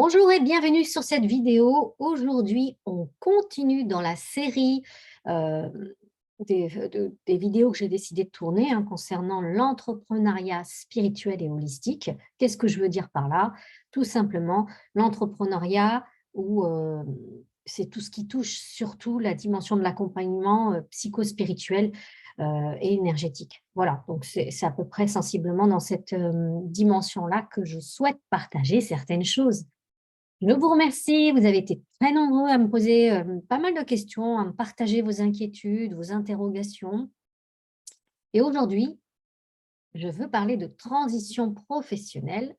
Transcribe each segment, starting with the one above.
Bonjour et bienvenue sur cette vidéo. Aujourd'hui, on continue dans la série euh, des vidéos que j'ai décidé de tourner concernant l'entrepreneuriat spirituel et holistique. Qu'est-ce que je veux dire par là? Tout simplement, l'entrepreneuriat où c'est tout ce qui touche surtout la dimension de l'accompagnement psychospirituel et énergétique. Voilà, donc c'est à peu près sensiblement dans cette dimension-là que je souhaite partager certaines choses. Je vous remercie, vous avez été très nombreux à me poser, pas mal de questions, à me partager vos inquiétudes, vos interrogations et aujourd'hui, je veux parler de transition professionnelle,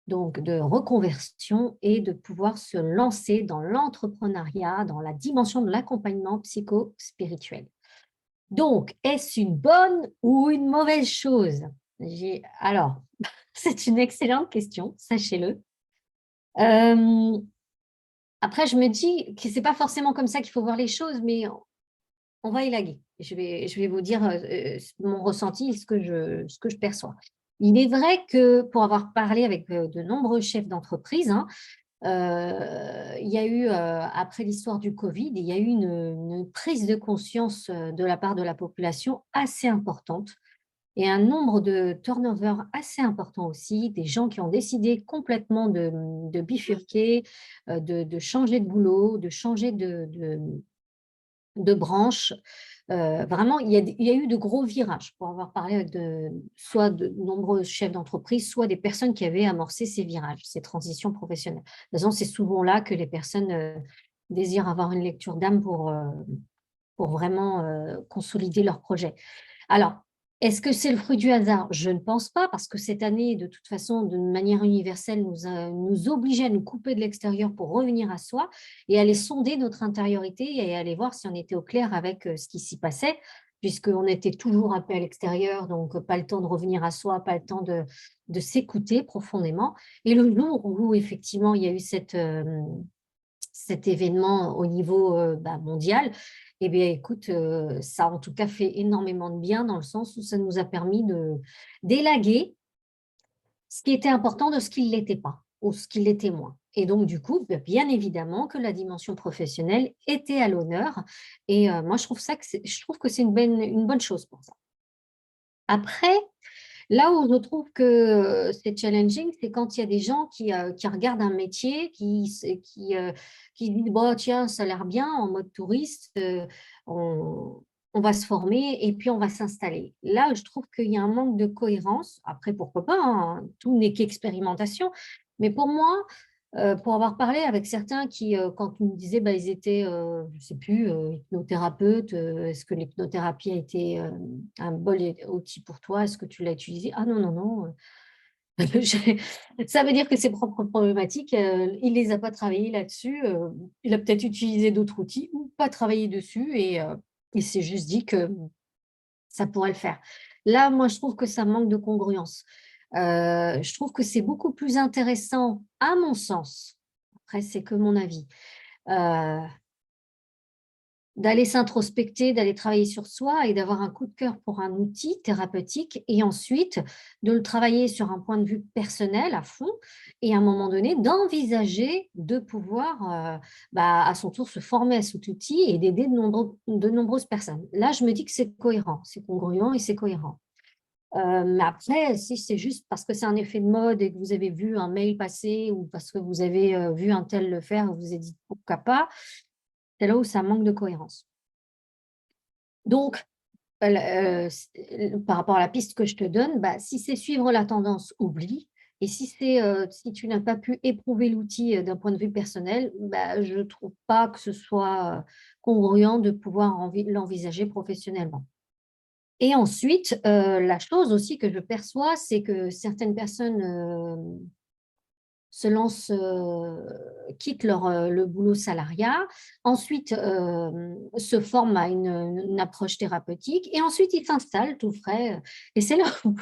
donc de reconversion et de pouvoir se lancer dans l'entrepreneuriat, dans la dimension de l'accompagnement psycho-spirituel. Donc, est-ce une bonne ou une mauvaise chose? Alors, c'est une excellente question, sachez-le. Hem Après, je me dis que c'est pas forcément comme ça qu'il faut voir les choses, mais on va élaguer. Je vais vous dire, mon ressenti, ce que je perçois. Il est vrai que pour avoir parlé avec, de nombreux chefs d'entreprise, il y a eu, après l'histoire du covid, il y a eu une prise de conscience, de la part de la population assez importante et un nombre de turnover assez important aussi, des gens qui ont décidé complètement de bifurquer, de changer de boulot, de changer de branche. Vraiment, il y a eu de gros virages pour avoir parlé avec soit de nombreux chefs d'entreprise, soit des personnes qui avaient amorcé ces virages, ces transitions professionnelles. De toute façon, c'est souvent là que les personnes, désirent avoir une lecture d'âme pour vraiment, consolider leur projet. Alors, est-ce que c'est le fruit du hasard? Je ne pense pas, parce que cette année, de toute façon, d'une manière universelle, nous obligeait à nous couper de l'extérieur pour revenir à soi et aller sonder notre intériorité et aller voir si on était au clair avec ce qui s'y passait, puisqu'on était toujours un peu à l'extérieur, donc pas le temps de revenir à soi, pas le temps de s'écouter profondément. Et le jour où effectivement il y a eu cet événement au niveau, mondial, eh bien, écoute, ça a en tout cas fait énormément de bien dans le sens où ça nous a permis d'élaguer ce qui était important de ce qui ne l'était pas ou ce qui l'était moins. Et donc du coup, bien évidemment que la dimension professionnelle était à l'honneur et moi je trouve que c'est une bonne chose pour ça. Après, là où je trouve que, c'est challenging, c'est quand il y a des gens qui regardent un métier, qui disent: «Bah, tiens, ça a l'air bien en mode touriste, on on va se former et puis on va s'installer». Là, je trouve qu'il y a un manque de cohérence. Après, pourquoi pas, tout n'est qu'expérimentation. Mais pour moi, pour avoir parlé avec certains qui, quand ils me disaient, bah, ils étaient, je ne sais plus, hypnothérapeutes, est-ce que l'hypnothérapie a été, un bon outil pour toi? Est-ce que tu l'as utilisé? Ah non, non, non, j'ai ça veut dire que ses propres problématiques, il les a pas travaillées là-dessus, il a peut-être utilisé d'autres outils ou pas travaillé dessus et il s'est juste dit que ça pourrait le faire. Là, moi, je trouve que ça manque de congruence. Je trouve que c'est beaucoup plus intéressant, à mon sens, après c'est que mon avis, heu, d'aller s'introspecter, d'aller travailler sur soi et d'avoir un coup de cœur pour un outil thérapeutique et ensuite de le travailler sur un point de vue personnel à fond et à un moment donné d'envisager de pouvoir, à son tour se former à cet outil et d'aider de nombreuses personnes. Là, je me dis que c'est cohérent, c'est congruent et c'est cohérent. Mais après, si c'est juste parce que c'est un effet de mode et que vous avez vu un mail passer ou parce que vous avez, vu un tel le faire, vous vous êtes dit: «Pourquoi pas?» c'est là où ça manque de cohérence. Donc, par rapport à la piste que je te donne, si c'est suivre la tendance, oublie et si tu n'as pas pu éprouver l'outil, d'un point de vue personnel, je ne trouve pas que ce soit, congruent de pouvoir l'envisager professionnellement. Et ensuite, la chose aussi que je perçois, c'est que certaines personnes, se lancent, quittent le boulot salariat, ensuite, se forment à une approche thérapeutique et ensuite ils s'installent tout frais, et c'est là où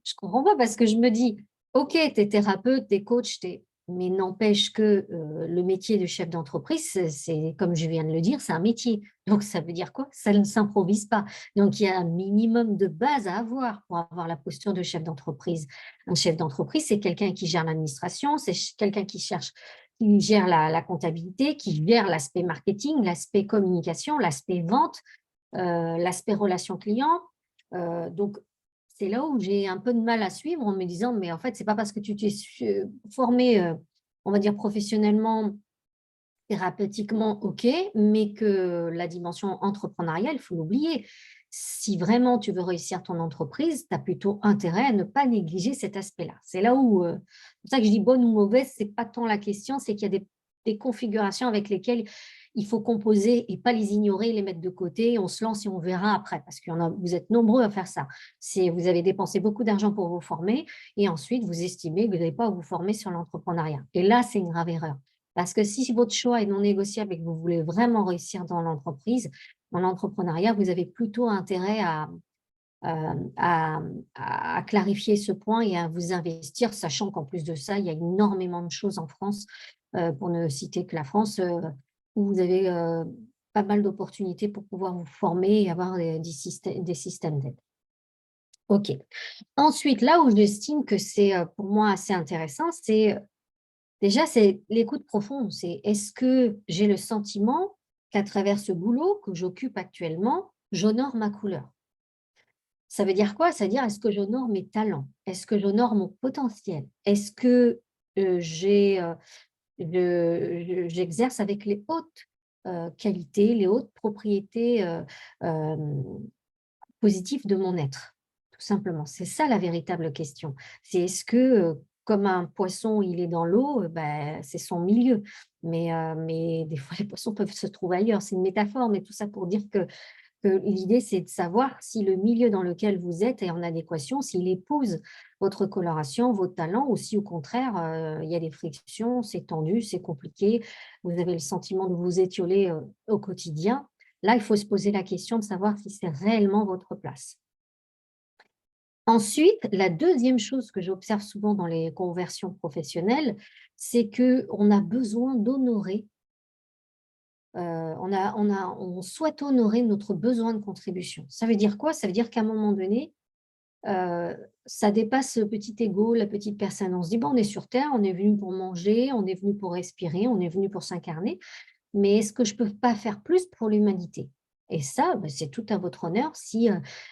je comprends pas parce que je me dis: «OK, tu es thérapeute, tu es coach, mais n'empêche que, le métier de chef d'entreprise, c'est comme je viens de le dire, c'est un métier. Donc ça veut dire quoi? Ça ne s'improvise pas. Donc il y a un minimum de base à avoir pour avoir la posture de chef d'entreprise. Un chef d'entreprise, c'est quelqu'un qui gère l'administration, c'est quelqu'un qui gère la comptabilité, qui gère l'aspect marketing, l'aspect communication, l'aspect vente, l'aspect relation client. Donc, c'est là où j'ai un peu de mal à suivre en me disant, mais en fait, c'est pas parce que tu t'es formé, on va dire professionnellement, thérapeutiquement, OK, mais que la dimension entrepreneuriale, il faut l'oublier. Si vraiment tu veux réussir ton entreprise, tu as plutôt intérêt à ne pas négliger cet aspect-là. C'est là où, c'est pour ça que je dis bonne ou mauvaise, c'est pas tant la question, c'est qu'il y a des configurations avec lesquelles il faut composer et pas les ignorer, les mettre de côté. On se lance et on verra après, parce qu'il y en a, vous êtes nombreux à faire ça. C'est, vous avez dépensé beaucoup d'argent pour vous former et ensuite vous estimez que vous n'allez pas vous former sur l'entrepreneuriat. Et là, c'est une grave erreur. Parce que si votre choix est non négociable et que vous voulez vraiment réussir dans l'entreprise, dans l'entrepreneuriat, vous avez plutôt intérêt à clarifier ce point et à vous investir, sachant qu'en plus de ça, il y a énormément de choses en France, pour ne citer que la France, où vous avez pas mal d'opportunités pour pouvoir vous former et avoir des systèmes d'aide. OK. Ensuite, là où j'estime que c'est pour moi assez intéressant, c'est déjà, c'est l'écoute profonde. C'est est-ce que j'ai le sentiment qu'à travers ce boulot que j'occupe actuellement, j'honore ma couleur? Ça veut dire quoi? Ça veut dire est-ce que j'honore mes talents? Est-ce que j'honore mon potentiel? Est-ce que j'ai, j'exerce avec les hautes qualités, les hautes propriétés positives de mon être? Tout simplement. C'est ça la véritable question. C'est est-ce que, comme un poisson, il est dans l'eau, c'est son milieu. Mais des fois, les poissons peuvent se trouver ailleurs. C'est une métaphore, mais tout ça pour dire que l'idée, c'est de savoir si le milieu dans lequel vous êtes est en adéquation, s'il épouse votre coloration, vos talents, ou si au contraire, il y a des frictions, c'est tendu, c'est compliqué, vous avez le sentiment de vous étioler au quotidien. Là, il faut se poser la question de savoir si c'est réellement votre place. Ensuite, la deuxième chose que j'observe souvent dans les conversions professionnelles, c'est qu'on a besoin d'honorer, on souhaite honorer notre besoin de contribution. Ça veut dire quoi? Ça veut dire qu'à un moment donné, ça dépasse le petit ego, la petite personne. On se dit: «Bon, on est sur terre, on est venu pour manger, on est venu pour respirer, on est venu pour s'incarner, mais est-ce que je peux pas faire plus pour l'humanité?» Et ça, c'est tout à votre honneur si,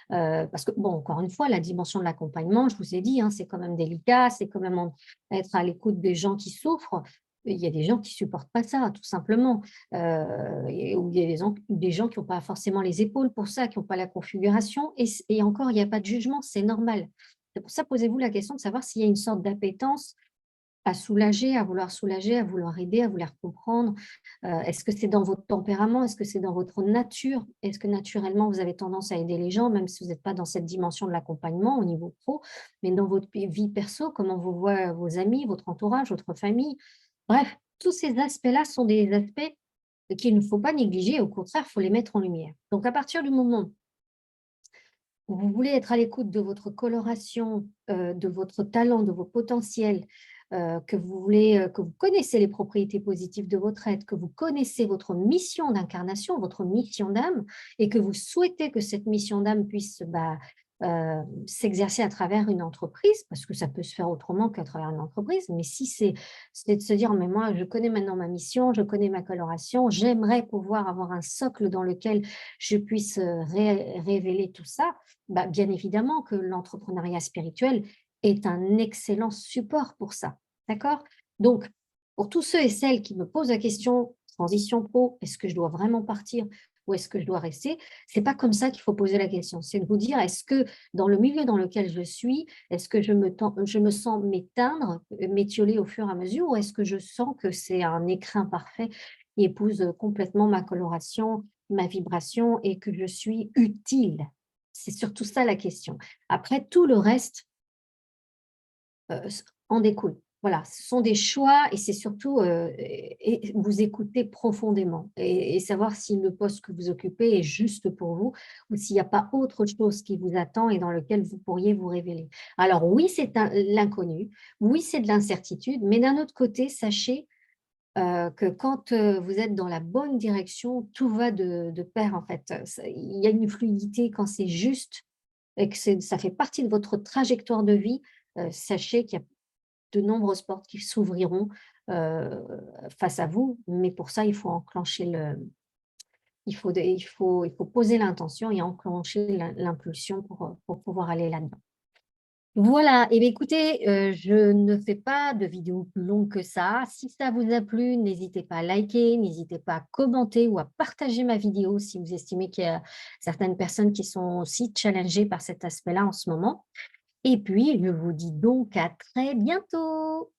parce que bon, encore une fois, la dimension de l'accompagnement, je vous ai dit, hein, c'est quand même délicat, c'est quand même être à l'écoute des gens qui souffrent. Il y a des gens qui supportent pas ça, tout simplement, ou il y a des gens qui n'ont pas forcément les épaules pour ça, qui n'ont pas la configuration et encore, il y a pas de jugement, c'est normal. C'est pour ça, posez-vous la question de savoir s'il y a une sorte d'appétence à soulager, à vouloir aider, à vouloir comprendre. Est-ce que c'est dans votre tempérament? Est-ce que c'est dans votre nature? Est-ce que naturellement, vous avez tendance à aider les gens, même si vous n'êtes pas dans cette dimension de l'accompagnement au niveau pro, mais dans votre vie perso, comment vous voient vos amis, votre entourage, votre famille? Bref, tous ces aspects-là sont des aspects qu'il ne faut pas négliger, au contraire, il faut les mettre en lumière. Donc à partir du moment où vous voulez être à l'écoute de votre coloration, de votre talent, de vos potentiels, que vous voulez, que vous connaissez les propriétés positives de votre être, que vous connaissez votre mission d'incarnation, votre mission d'âme et que vous souhaitez que cette mission d'âme puisse, s'exercer à travers une entreprise, parce que ça peut se faire autrement qu'à travers une entreprise, mais si c'est de se dire: «Mais moi, je connais maintenant ma mission, je connais ma coloration, j'aimerais pouvoir avoir un socle dans lequel je puisse, révéler tout ça», bien évidemment que l'entrepreneuriat spirituel est un excellent support pour ça, d'accord? Donc, pour tous ceux et celles qui me posent la question: «Transition pro, est-ce que je dois vraiment partir ou est-ce que je dois rester?» C'est pas comme ça qu'il faut poser la question. C'est de vous dire: «Est-ce que dans le milieu dans lequel je suis, est-ce que je me sens m'éteindre, m'étioler au fur et à mesure ou est-ce que je sens que c'est un écrin parfait qui épouse, complètement ma coloration, ma vibration et que je suis utile?» C'est surtout ça la question. Après tout le reste, en découle. Voilà, ce sont des choix et c'est surtout, et vous écouter profondément et savoir si le poste que vous occupez est juste pour vous ou s'il n'y a pas autre chose qui vous attend et dans lequel vous pourriez vous révéler. Alors oui, c'est l'inconnu, oui, c'est de l'incertitude, mais d'un autre côté, sachez, que quand, vous êtes dans la bonne direction, tout va de pair en fait. Il y a une fluidité quand c'est juste et que ça fait partie de votre trajectoire de vie, sachez qu'il y a de nombreuses portes qui s'ouvriront, heu, face à vous, mais pour ça, il faut enclencher il faut poser l'intention et enclencher l'impulsion pour pouvoir aller là-dedans. Voilà, et bien écoutez, je ne fais pas de vidéo plus longue que ça. Si ça vous a plu, n'hésitez pas à liker, n'hésitez pas à commenter ou à partager ma vidéo si vous estimez qu'il y a certaines personnes qui sont aussi challengées par cet aspect-là en ce moment. Et puis, je vous dis donc à très bientôt.